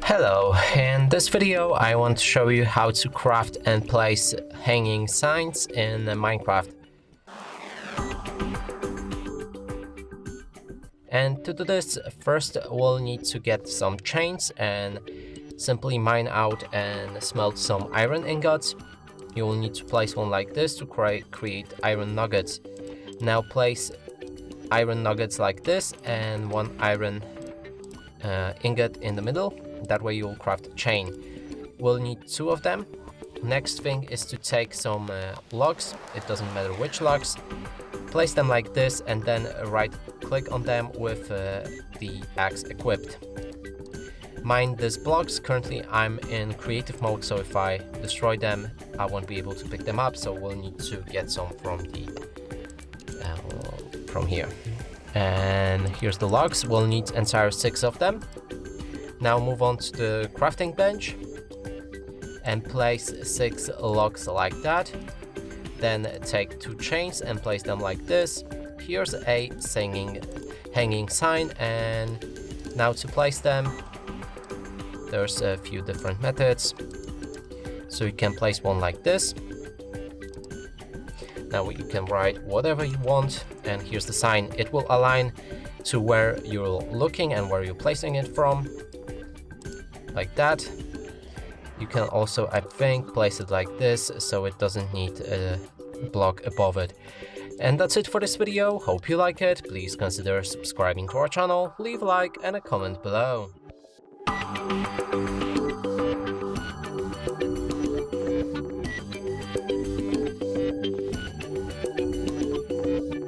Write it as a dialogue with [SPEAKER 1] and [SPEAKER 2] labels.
[SPEAKER 1] Hello, in this video I want to show you how to craft and place hanging signs in Minecraft. And to do this, first we'll need to get some chains and simply mine out and smelt some iron ingots. You will need to place one like this to create iron nuggets. Now place iron nuggets like this and one iron ingot in the middle. That way you'll craft a chain. We'll need two of them. Next thing is to take some logs, it doesn't matter which logs, place them like this and then right click on them with the axe equipped. Mine these blocks. Currently I'm in creative mode, so if I destroy them I won't be able to pick them up, so we'll need to get some from here. And here's the logs. We'll need entire 6 of them. Now move on to the crafting bench and place 6 logs like that. Then take 2 chains and place them like this. Here's a hanging sign, and now to place them there's a few different methods. So you can place one like this. Now you can write whatever you want, and here's the sign. It will align to where you're looking and where you're placing it from, like that. You can also, I think, place it like this so it doesn't need a block above it. And that's it for this video. Hope you like it. Please consider subscribing to our channel, leave a like and a comment below.